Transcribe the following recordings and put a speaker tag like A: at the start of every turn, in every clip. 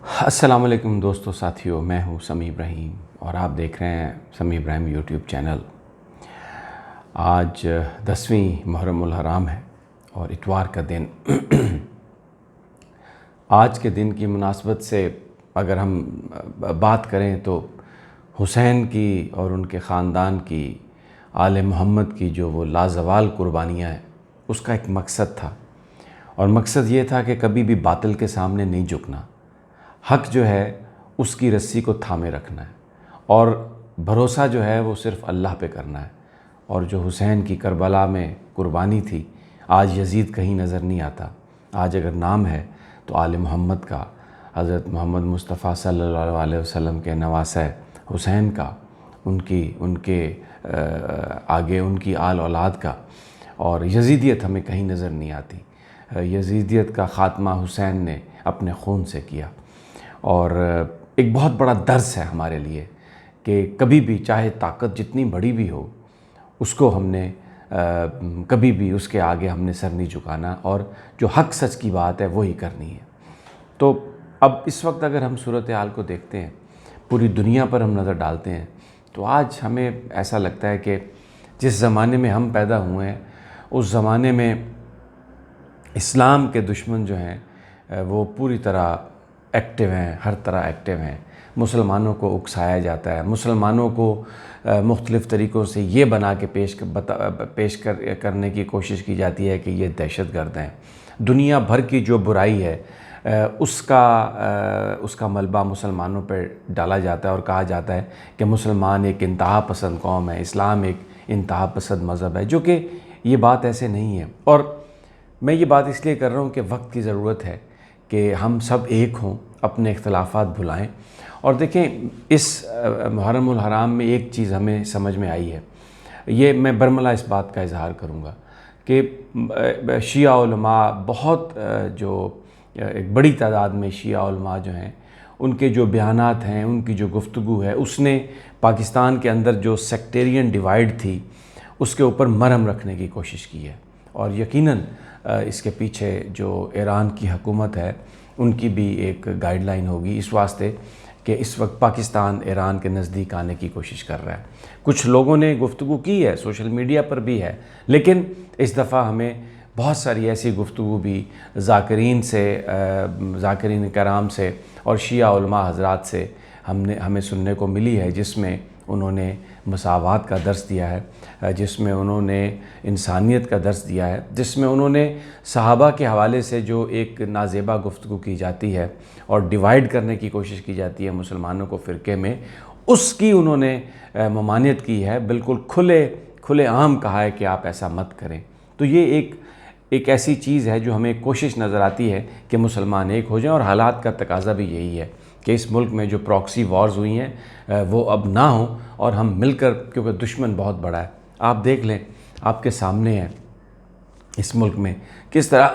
A: السلام علیکم دوستو ساتھیو، میں ہوں سمیع ابراہیم اور آپ دیکھ رہے ہیں سمیع ابراہیم یوٹیوب چینل۔ آج 10ویں محرم الحرام ہے اور اتوار کا دن۔ آج کے دن کی مناسبت سے اگر ہم بات کریں تو حسین کی اور ان کے خاندان کی، آل محمد کی جو وہ لازوال قربانیاں ہیں، اس کا ایک مقصد تھا، اور مقصد یہ تھا کہ کبھی بھی باطل کے سامنے نہیں جھکنا، حق جو ہے اس کی رسی کو تھامے رکھنا ہے، اور بھروسہ جو ہے وہ صرف اللہ پہ کرنا ہے۔ اور جو حسین کی کربلا میں قربانی تھی، آج یزید کہیں نظر نہیں آتا۔ آج اگر نام ہے تو آل محمد کا، حضرت محمد مصطفیٰ صلی اللہ علیہ وسلم کے نواسہ حسین کا، ان کے آگے ان کی آل اولاد کا، اور یزیدیت ہمیں کہیں نظر نہیں آتی۔ یزیدیت کا خاتمہ حسین نے اپنے خون سے کیا، اور ایک بہت بڑا درس ہے ہمارے لیے کہ کبھی بھی چاہے طاقت جتنی بڑی بھی ہو، اس کو ہم نے کبھی بھی اس کے آگے ہم نے سر نہیں جھکانا، اور جو حق سچ کی بات ہے وہی کرنی ہے۔ تو اب اس وقت اگر ہم صورتحال کو دیکھتے ہیں، پوری دنیا پر ہم نظر ڈالتے ہیں، تو آج ہمیں ایسا لگتا ہے کہ جس زمانے میں ہم پیدا ہوئے ہیں، اس زمانے میں اسلام کے دشمن جو ہیں وہ پوری طرح ایکٹیو ہیں، ہر طرح ایکٹیو ہیں۔ مسلمانوں کو اکسایا جاتا ہے، مسلمانوں کو مختلف طریقوں سے یہ بنا کے پیش کرنے کی کوشش کی جاتی ہے کہ یہ دہشت گرد ہیں۔ دنیا بھر کی جو برائی ہے اس کا ملبہ مسلمانوں پہ ڈالا جاتا ہے، اور کہا جاتا ہے کہ مسلمان ایک انتہا پسند قوم ہے، اسلام ایک انتہا پسند مذہب ہے، جو کہ یہ بات ایسے نہیں ہے۔ اور میں یہ بات اس لیے کر رہا ہوں کہ وقت کی ضرورت ہے کہ ہم سب ایک ہوں، اپنے اختلافات بھلائیں۔ اور دیکھیں، اس محرم الحرام میں ایک چیز ہمیں سمجھ میں آئی ہے، یہ میں برملا اس بات کا اظہار کروں گا کہ شیعہ علماء بہت جو ایک بڑی تعداد میں شیعہ علماء جو ہیں، ان کے جو بیانات ہیں، ان کی جو گفتگو ہے، اس نے پاکستان کے اندر جو سیکٹیرین ڈیوائیڈ تھی اس کے اوپر مرہم رکھنے کی کوشش کی ہے۔ اور یقیناً اس کے پیچھے جو ایران کی حکومت ہے، ان کی بھی ایک گائیڈ لائن ہوگی، اس واسطے کہ اس وقت پاکستان ایران کے نزدیک آنے کی کوشش کر رہا ہے۔ کچھ لوگوں نے گفتگو کی ہے، سوشل میڈیا پر بھی ہے، لیکن اس دفعہ ہمیں بہت ساری ایسی گفتگو بھی ذاکرین کرام سے اور شیعہ علماء حضرات سے ہمیں سننے کو ملی ہے، جس میں انہوں نے مساوات کا درس دیا ہے، جس میں انہوں نے انسانیت کا درس دیا ہے، جس میں انہوں نے صحابہ کے حوالے سے جو ایک نازیبا گفتگو کی جاتی ہے اور ڈیوائیڈ کرنے کی کوشش کی جاتی ہے مسلمانوں کو فرقے میں، اس کی انہوں نے ممانعت کی ہے، بالکل کھلے عام کہا ہے کہ آپ ایسا مت کریں۔ تو یہ ایک ایسی چیز ہے جو ہمیں کوشش نظر آتی ہے کہ مسلمان ایک ہو جائیں، اور حالات کا تقاضا بھی یہی ہے کہ اس ملک میں جو پراکسی وارز ہوئی ہیں وہ اب نہ ہوں، اور ہم مل کر، کیونکہ دشمن بہت بڑا ہے۔ آپ دیکھ لیں، آپ کے سامنے ہے اس ملک میں کس طرح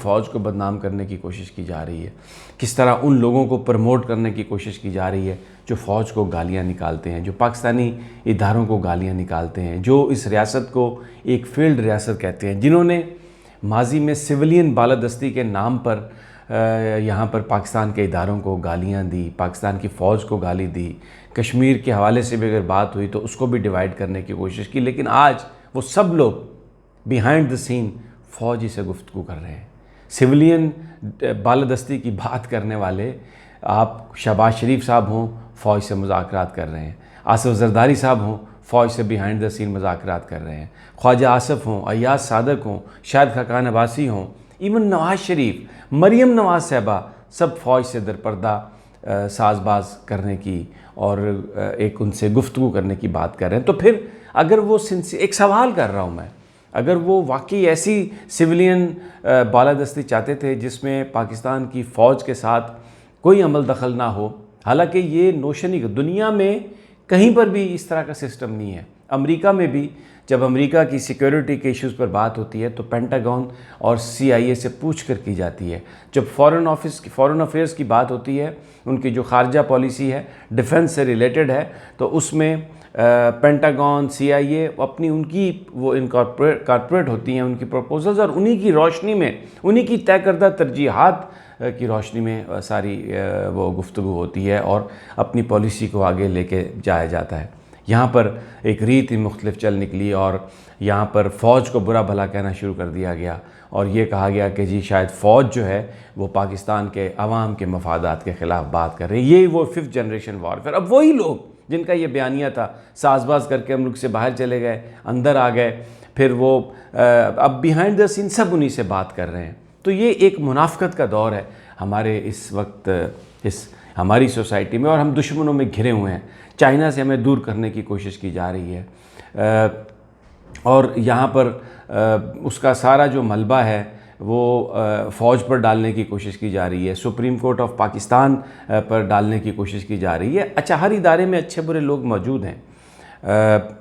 A: فوج کو بدنام کرنے کی کوشش کی جا رہی ہے، کس طرح ان لوگوں کو پروموٹ کرنے کی کوشش کی جا رہی ہے جو فوج کو گالیاں نکالتے ہیں، جو پاکستانی اداروں کو گالیاں نکالتے ہیں، جو اس ریاست کو ایک فیلڈ ریاست کہتے ہیں، جنہوں نے ماضی میں سویلین بالادستی کے نام پر یہاں پر پاکستان کے اداروں کو گالیاں دی، پاکستان کی فوج کو گالی دی، کشمیر کے حوالے سے بھی اگر بات ہوئی تو اس کو بھی ڈیوائیڈ کرنے کی کوشش کی، لیکن آج وہ سب لوگ بیہائنڈ دی سین فوجی سے گفتگو کر رہے ہیں۔ سویلین بالادستی کی بات کرنے والے، آپ شہباز شریف صاحب ہوں، فوج سے مذاکرات کر رہے ہیں، آصف زرداری صاحب ہوں، فوج سے بیہائنڈ دی سین مذاکرات کر رہے ہیں، خواجہ آصف ہوں، ایاز صادق ہوں، شاہد خاقان عباسی ہوں، ایون نواز شریف، مریم نواز صاحبہ، سب فوج سے درپردہ ساز باز کرنے کی اور ایک ان سے گفتگو کرنے کی بات کر رہے ہیں۔ تو پھر اگر وہ ایک سوال کر رہا ہوں میں، اگر وہ واقعی ایسی سویلین بالادستی چاہتے تھے جس میں پاکستان کی فوج کے ساتھ کوئی عمل دخل نہ ہو، حالانکہ یہ نوشن ہی دنیا میں کہیں پر بھی اس طرح کا سسٹم نہیں ہے۔ امریکہ میں بھی جب امریکہ کی سیکیورٹی کے ایشوز پر بات ہوتی ہے تو پینٹاگون اور CIA سے پوچھ کر کی جاتی ہے۔ جب فورن افیئرز کی بات ہوتی ہے، ان کی جو خارجہ پالیسی ہے، ڈیفنس سے ریلیٹڈ ہے، تو اس میں پینٹاگون، CIA اپنی ان کی وہ کارپوریٹ ہوتی ہیں ان کی پروپوزلز، اور انہی کی روشنی میں، انہی کی طے کردہ ترجیحات کی روشنی میں ساری وہ گفتگو ہوتی ہے اور اپنی پالیسی کو آگے لے کے جایا جاتا ہے۔ یہاں پر ایک ریت ہی مختلف چل نکلی اور یہاں پر فوج کو برا بھلا کہنا شروع کر دیا گیا اور یہ کہا گیا کہ جی شاید فوج جو ہے وہ پاکستان کے عوام کے مفادات کے خلاف بات کر رہی ہے۔ یہ وہ 5th جنریشن وارفیئر۔ اب وہی لوگ جن کا یہ بیانیہ تھا ساز باز کر کے ملک سے باہر چلے گئے، اندر آ گئے، پھر وہ اب بیہائنڈ دا سین سب انہی سے بات کر رہے ہیں۔ تو یہ ایک منافقت کا دور ہے ہمارے اس وقت اس ہماری سوسائٹی میں، اور ہم دشمنوں میں گھرے ہوئے ہیں۔ چائنا سے ہمیں دور کرنے کی کوشش کی جا رہی ہے اور یہاں پر اس کا سارا جو ملبہ ہے وہ فوج پر ڈالنے کی کوشش کی جا رہی ہے، سپریم کورٹ آف پاکستان پر ڈالنے کی کوشش کی جا رہی ہے۔ اچھا، ہر ادارے میں اچھے برے لوگ موجود ہیں،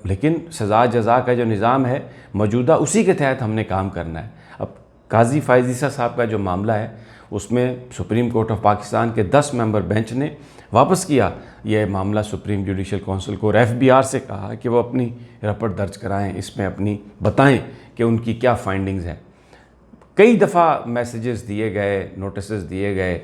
A: لیکن سزا جزا کا جو نظام ہے موجودہ، اسی کے تحت ہم نے کام کرنا ہے۔ اب قاضی فائز عیسیٰ صاحب کا جو معاملہ ہے اس میں سپریم کورٹ آف پاکستان کے 10 ممبر بینچ نے واپس کیا یہ معاملہ سپریم جوڈیشل کونسل کو، اور FBR سے کہا کہ وہ اپنی رپورٹ درج کرائیں، اس میں اپنی بتائیں کہ ان کی کیا فائنڈنگز ہیں۔ کئی دفعہ میسیجز دیے گئے، نوٹسز دیے گئے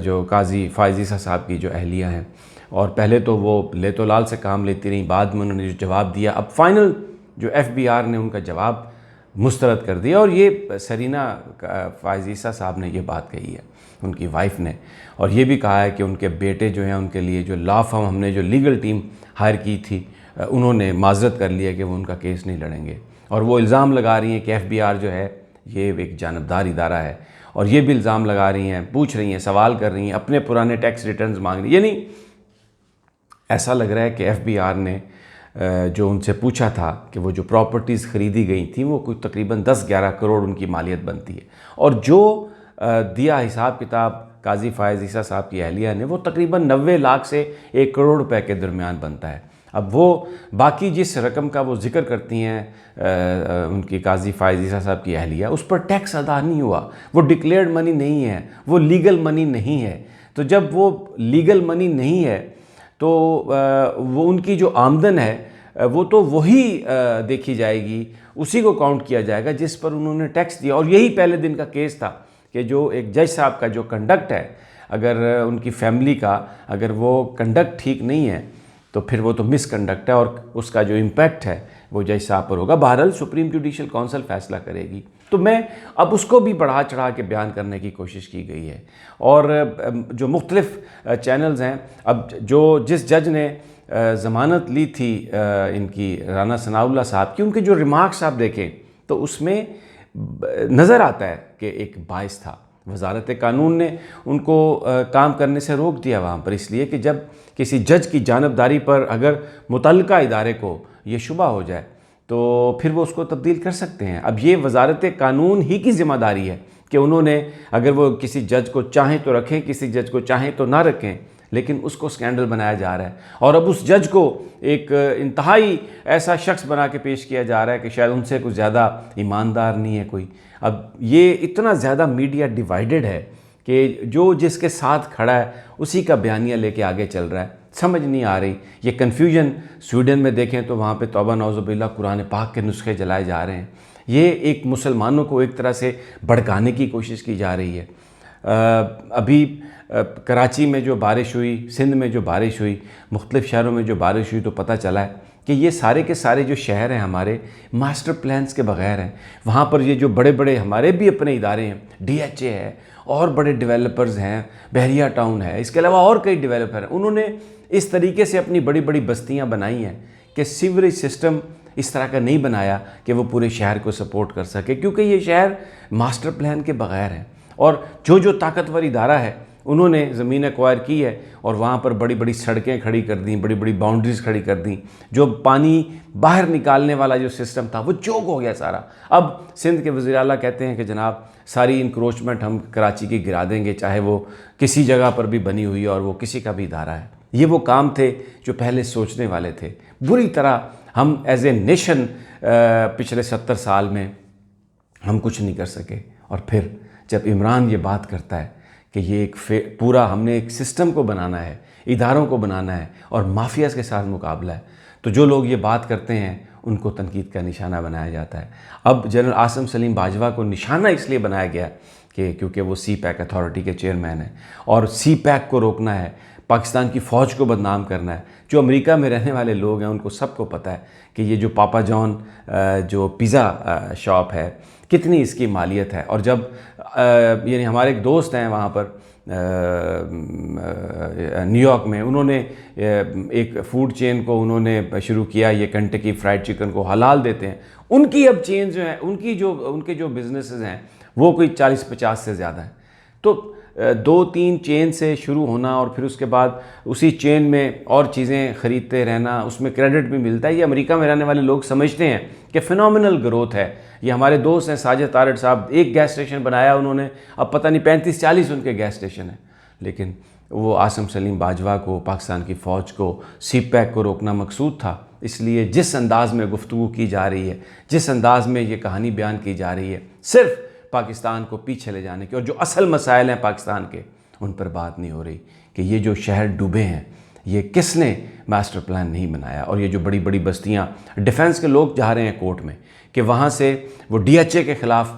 A: جو قاضی فائز عیسیٰ صاحب کی جو اہلیہ ہیں، اور پہلے تو وہ لیت و لال سے کام لیتی رہیں، بعد میں انہوں نے جو جواب دیا، اب فائنل جو FBR نے ان کا جواب مسترد کر دیا، اور یہ سرینا فائز عیسیٰ صاحب نے یہ بات کہی ہے، ان کی وائف نے، اور یہ بھی کہا ہے کہ ان کے بیٹے جو ہیں ان کے لیے جو لا فرم ہم نے جو لیگل ٹیم ہائر کی تھی انہوں نے معذرت کر لیا کہ وہ ان کا کیس نہیں لڑیں گے، اور وہ الزام لگا رہی ہیں کہ FBR جو ہے یہ ایک جانبدار ادارہ ہے، اور یہ بھی الزام لگا رہی ہیں، پوچھ رہی ہیں، سوال کر رہی ہیں، اپنے پرانے ٹیکس ریٹرنز مانگ رہی ہیں۔ یعنی ایسا لگ رہا ہے کہ FBR نے جو ان سے پوچھا تھا کہ وہ جو پراپرٹیز خریدی گئی تھیں وہ کوئی تقریباً 10-11 کروڑ ان کی مالیت بنتی ہے، اور جو دیا حساب کتاب قاضی فائز عیسیٰ صاحب کی اہلیہ نے وہ تقریباً 90 لاکھ سے 1 کروڑ روپے کے درمیان بنتا ہے۔ اب وہ باقی جس رقم کا وہ ذکر کرتی ہیں ان کی قاضی فائز عیسیٰ صاحب کی اہلیہ، اس پر ٹیکس ادا نہیں ہوا، وہ ڈکلیئرڈ منی نہیں ہے، وہ لیگل منی نہیں ہے۔ تو جب وہ لیگل منی نہیں ہے تو وہ ان کی جو آمدن ہے وہ تو وہی دیکھی جائے گی، اسی کو کاؤنٹ کیا جائے گا جس پر انہوں نے ٹیکس دیا، اور یہی پہلے دن کا کیس تھا کہ جو ایک جج صاحب کا جو کنڈکٹ ہے، اگر ان کی فیملی کا اگر وہ کنڈکٹ ٹھیک نہیں ہے تو پھر وہ تو مس کنڈکٹ ہے، اور اس کا جو امپیکٹ ہے وہ جج صاحب پر ہوگا۔ بہرحال سپریم جوڈیشل کونسل فیصلہ کرے گی۔ تو میں اب اس کو بھی بڑھا چڑھا کے بیان کرنے کی کوشش کی گئی ہے، اور جو مختلف چینلز ہیں، اب جس جج نے ضمانت لی تھی ان کی رانا ثناء اللہ صاحب کی، ان کے جو ریمارکس آپ دیکھیں تو اس میں نظر آتا ہے کہ ایک باعث تھا۔ وزارت قانون نے ان کو کام کرنے سے روک دیا وہاں پر، اس لیے کہ جب کسی جج کی جانبداری پر اگر متعلقہ ادارے کو یہ شبہ ہو جائے تو پھر وہ اس کو تبدیل کر سکتے ہیں۔ اب یہ وزارت قانون ہی کی ذمہ داری ہے کہ انہوں نے اگر وہ کسی جج کو چاہیں تو رکھیں، کسی جج کو چاہیں تو نہ رکھیں، لیکن اس کو سکینڈل بنایا جا رہا ہے، اور اب اس جج کو ایک انتہائی ایسا شخص بنا کے پیش کیا جا رہا ہے کہ شاید ان سے کچھ زیادہ ایماندار نہیں ہے کوئی۔ اب یہ اتنا زیادہ میڈیا ڈیوائیڈڈ ہے کہ جو جس کے ساتھ کھڑا ہے اسی کا بیانیہ لے کے آگے چل رہا ہے، سمجھ نہیں آ رہی۔ یہ کنفیوژن سویڈن میں دیکھیں تو وہاں پہ توبہ نعوذ باللہ قرآن پاک کے نسخے جلائے جا رہے ہیں۔ یہ ایک مسلمانوں کو ایک طرح سے بھڑکانے کی کوشش کی جا رہی ہے۔ ابھی کراچی میں جو بارش ہوئی، سندھ میں جو بارش ہوئی، مختلف شہروں میں جو بارش ہوئی، تو پتہ چلا ہے کہ یہ سارے کے سارے جو شہر ہیں ہمارے ماسٹر پلانز کے بغیر ہیں۔ وہاں پر یہ جو بڑے بڑے ہمارے بھی اپنے ادارے ہیں، DHA ہے اور بڑے ڈیولپرز ہیں، بحریہ ٹاؤن ہے، اس کے علاوہ اور کئی ڈیولپر ہیں، انہوں نے اس طریقے سے اپنی بڑی بڑی بستیاں بنائی ہیں کہ سیوریج سسٹم اس طرح کا نہیں بنایا کہ وہ پورے شہر کو سپورٹ کر سکے، کیونکہ یہ شہر ماسٹر پلان کے بغیر ہیں۔ اور جو طاقتور ادارہ ہے انہوں نے زمین ایکوائر کی ہے اور وہاں پر بڑی بڑی سڑکیں کھڑی کر دیں، بڑی بڑی باؤنڈریز کھڑی کر دیں، جو پانی باہر نکالنے والا جو سسٹم تھا وہ چوک ہو گیا سارا۔ اب سندھ کے وزیر اعلیٰ کہتے ہیں کہ جناب ساری انکروچمنٹ ہم کراچی کی گرا دیں گے، چاہے وہ کسی جگہ پر بھی بنی ہوئی اور وہ کسی کا بھی ادارہ ہے۔ یہ وہ کام تھے جو پہلے سوچنے والے تھے۔ بری طرح ہم ایز اے نیشن پچھلے 70 سال میں ہم کچھ نہیں کر سکے، اور پھر جب عمران یہ بات کرتا ہے کہ یہ ایک پورا ہم نے ایک سسٹم کو بنانا ہے، اداروں کو بنانا ہے اور مافیاز کے ساتھ مقابلہ ہے، تو جو لوگ یہ بات کرتے ہیں ان کو تنقید کا نشانہ بنایا جاتا ہے۔ اب جنرل عاصم سلیم باجوہ کو نشانہ اس لیے بنایا گیا کہ کیونکہ وہ سی پیک اتھارٹی کے چیئرمین ہیں، اور سی پیک کو روکنا ہے، پاکستان کی فوج کو بدنام کرنا ہے۔ جو امریکہ میں رہنے والے لوگ ہیں ان کو سب کو پتہ ہے کہ یہ جو پاپا جان جو پیزا شاپ ہے کتنی اس کی مالیت ہے۔ اور جب یعنی ہمارے ایک دوست ہیں وہاں پر نیو یارک میں، انہوں نے ایک فوڈ چین کو انہوں نے شروع کیا، یہ کنٹکی فرائیڈ چکن کو حلال دیتے ہیں۔ ان کی اب چین جو ہیں، ان کے جو بزنسز ہیں وہ کوئی 40-50 سے زیادہ ہیں۔ تو 2-3 چین سے شروع ہونا اور پھر اس کے بعد اسی چین میں اور چیزیں خریدتے رہنا، اس میں کریڈٹ بھی ملتا ہے۔ یہ امریکہ میں رہنے والے لوگ سمجھتے ہیں کہ فینومینل گروتھ ہے۔ یہ ہمارے دوست ہیں ساجد تارڑ صاحب، ایک گیس اسٹیشن بنایا انہوں نے، اب پتہ نہیں 35-40 ان کے گیس اسٹیشن ہیں۔ لیکن وہ عاصم سلیم باجوہ کو، پاکستان کی فوج کو، سی پیک کو روکنا مقصود تھا۔ اس لیے جس انداز میں گفتگو کی جا رہی ہے، جس انداز میں یہ کہانی بیان کی جا رہی ہے، صرف پاکستان کو پیچھے لے جانے کی، اور جو اصل مسائل ہیں پاکستان کے ان پر بات نہیں ہو رہی کہ یہ جو شہر ڈوبے ہیں یہ کس نے ماسٹر پلان نہیں بنایا۔ اور یہ جو بڑی بڑی بستیاں، ڈیفنس کے لوگ جا رہے ہیں کورٹ میں کہ وہاں سے وہ ڈی ایچ اے کے خلاف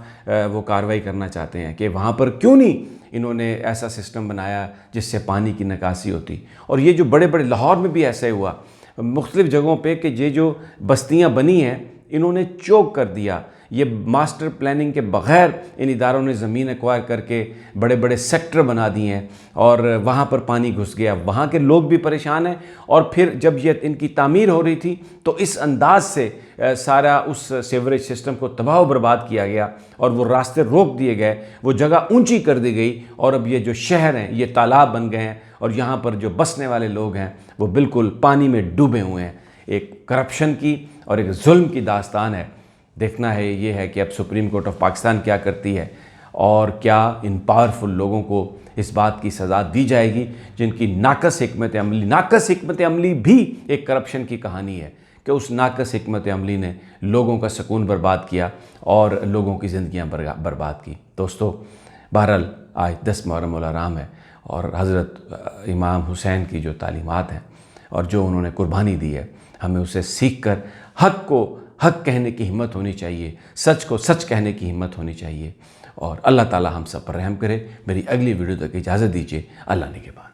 A: وہ کارروائی کرنا چاہتے ہیں کہ وہاں پر کیوں نہیں انہوں نے ایسا سسٹم بنایا جس سے پانی کی نکاسی ہوتی۔ اور یہ جو بڑے بڑے، لاہور میں بھی ایسا ہی ہوا مختلف جگہوں پہ کہ یہ جو بستیاں بنی ہیں انہوں نے چوک کر دیا۔ یہ ماسٹر پلاننگ کے بغیر ان اداروں نے زمین ایکوائر کر کے بڑے بڑے سیکٹر بنا دیے ہیں، اور وہاں پر پانی گھس گیا، وہاں کے لوگ بھی پریشان ہیں۔ اور پھر جب یہ ان کی تعمیر ہو رہی تھی تو اس انداز سے سارا اس سیوریج سسٹم کو تباہ و برباد کیا گیا، اور وہ راستے روک دیے گئے، وہ جگہ اونچی کر دی گئی، اور اب یہ جو شہر ہیں یہ تالاب بن گئے ہیں، اور یہاں پر جو بسنے والے لوگ ہیں وہ بالکل پانی میں ڈوبے ہوئے ہیں۔ ایک کرپشن کی اور ایک ظلم کی داستان ہے۔ دیکھنا ہے یہ ہے کہ اب سپریم کورٹ آف پاکستان کیا کرتی ہے، اور کیا ان پاورفل لوگوں کو اس بات کی سزا دی جائے گی جن کی ناقص حکمت عملی بھی ایک کرپشن کی کہانی ہے کہ اس ناقص حکمت عملی نے لوگوں کا سکون برباد کیا اور لوگوں کی زندگیاں برباد کی۔ دوستو، بہرحال آج 10 محرم الحرام ہے، اور حضرت امام حسین کی جو تعلیمات ہیں اور جو انہوں نے قربانی دی ہے، ہمیں اسے سیکھ کر حق کو حق کہنے کی ہمت ہونی چاہیے، سچ کو سچ کہنے کی ہمت ہونی چاہیے، اور اللہ تعالی ہم سب پر رحم کرے۔ میری اگلی ویڈیو تک اجازت دیجیے۔ اللہ نگہبان۔